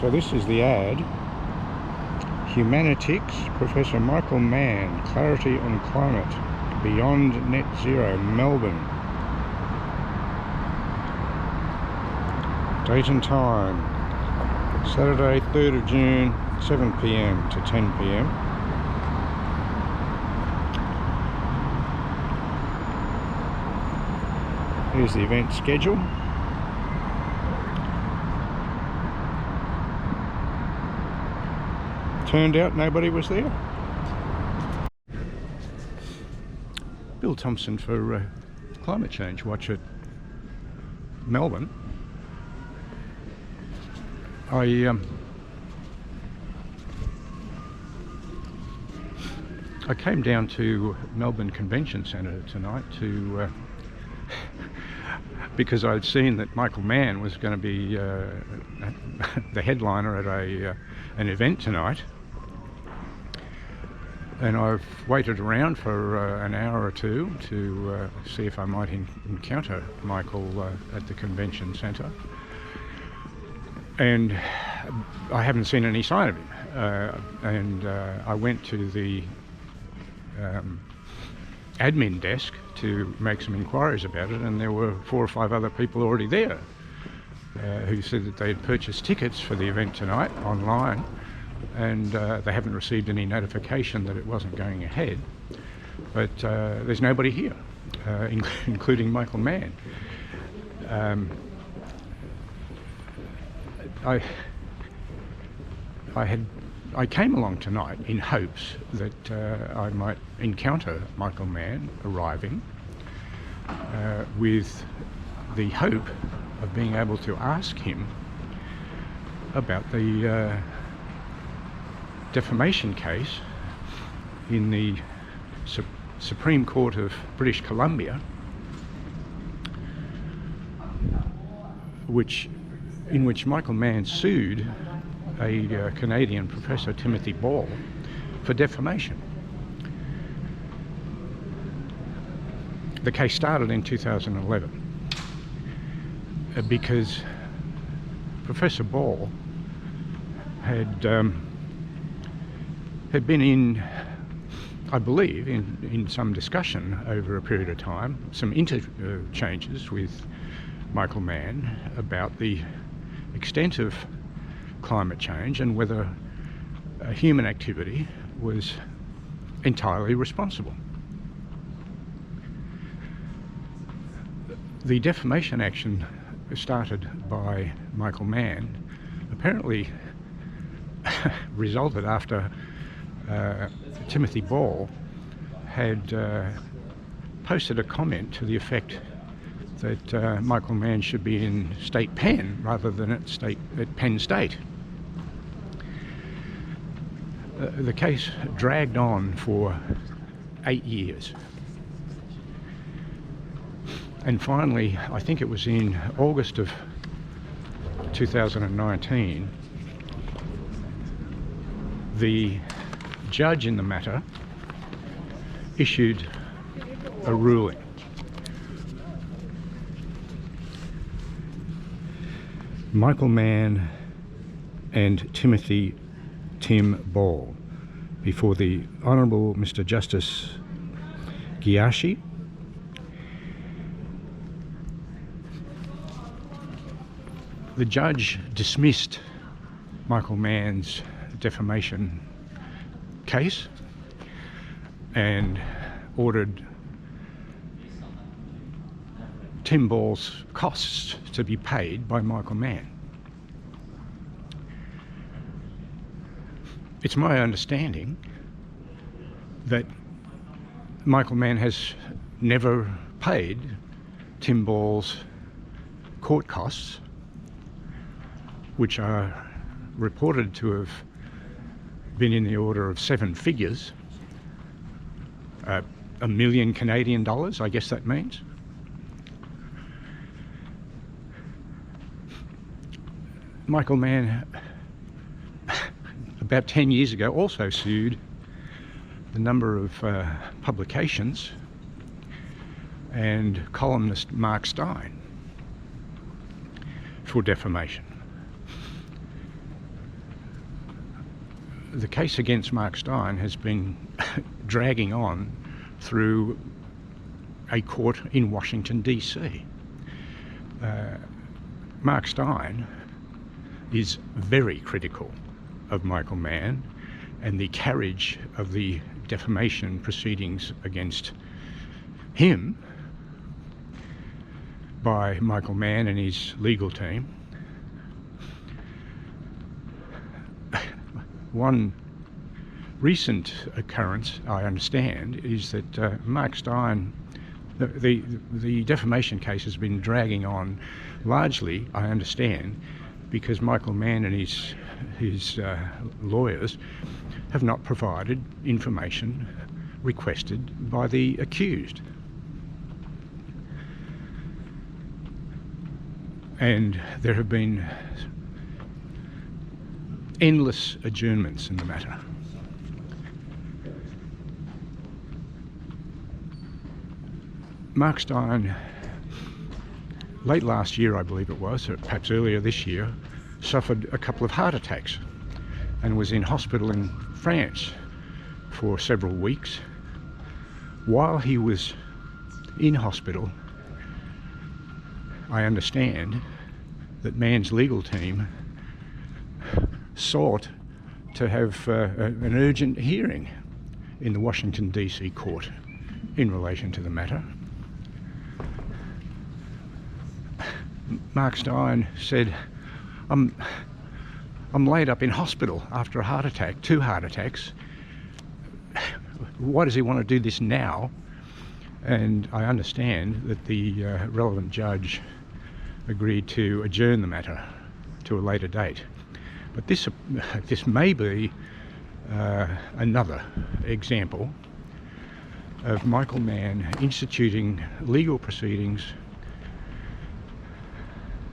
So this is the ad. Humanitics, Professor Michael Mann, Clarity on Climate, Beyond Net Zero, Melbourne. Date and time, Saturday 3rd of June, 7 p.m. to 10 p.m. Here's the event schedule. Turned out nobody was there. Bill Thompson for Climate Change Watch at Melbourne. I came down to Melbourne Convention Centre tonight to because I'd seen that Michael Mann was going to be the headliner at an event tonight, and I've waited around for an hour or two to see if I might encounter Michael at the convention centre, and I haven't seen any sign of him. And I went to the admin desk to make some inquiries about it, and there were 4 or 5 other people already there who said that they had purchased tickets for the event tonight online, and they haven't received any notification that it wasn't going ahead. But there's nobody here, including Michael Mann. I came along tonight in hopes that I might encounter Michael Mann arriving, with the hope of being able to ask him about the defamation case in the Supreme Court of British Columbia, in which Michael Mann sued a Canadian professor, Timothy Ball, for defamation. The case started in 2011 because Professor Ball had been in, I believe, in some discussion over a period of time, some interchanges with Michael Mann about the extent of climate change and whether human activity was entirely responsible. The defamation action started by Michael Mann apparently resulted after Timothy Ball had posted a comment to the effect that Michael Mann should be in state pen rather than at Penn State. The case dragged on for 8 years. And finally, I think it was in August of 2019, the judge in the matter issued a ruling. Michael Mann and Tim Ball before the Honourable Mr. Justice Ghiashi. The judge dismissed Michael Mann's defamation case and ordered Tim Ball's costs to be paid by Michael Mann. It's my understanding that Michael Mann has never paid Tim Ball's court costs, which are reported to have been in the order of 7 figures, $1 million Canadian dollars, I guess that means. Michael Mann, about 10 years ago, also sued the number of publications and columnist Mark Stein for defamation. the case against Mark Stein has been dragging on through a court in Washington, DC. Mark Stein is very critical of Michael Mann and the carriage of the defamation proceedings against him by Michael Mann and his legal team. One recent occurrence, I understand, is that Mark Stein, the defamation case has been dragging on largely, I understand, because Michael Mann and his lawyers have not provided information requested by the accused. And there have been endless adjournments in the matter. Mark Stein, late last year I believe it was, or perhaps earlier this year, suffered a couple of heart attacks and was in hospital in France for several weeks. While he was in hospital, I understand that Mann's legal team sought to have an urgent hearing in the Washington DC court in relation to the matter. Mark Stein said, I'm laid up in hospital after a heart attack, 2 heart attacks. Why does he want to do this now? And I understand that the relevant judge agreed to adjourn the matter to a later date. But this may be another example of Michael Mann instituting legal proceedings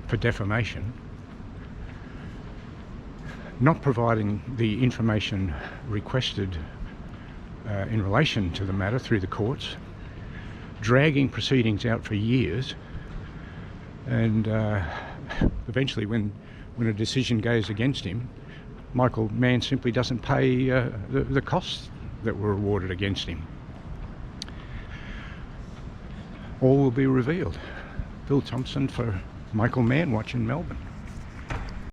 for defamation, not providing the information requested in relation to the matter through the courts, dragging proceedings out for years, and eventually when a decision goes against him, Michael Mann simply doesn't pay the costs that were awarded against him. All will be revealed. Bill Thompson for Michael Mann Watch in Melbourne.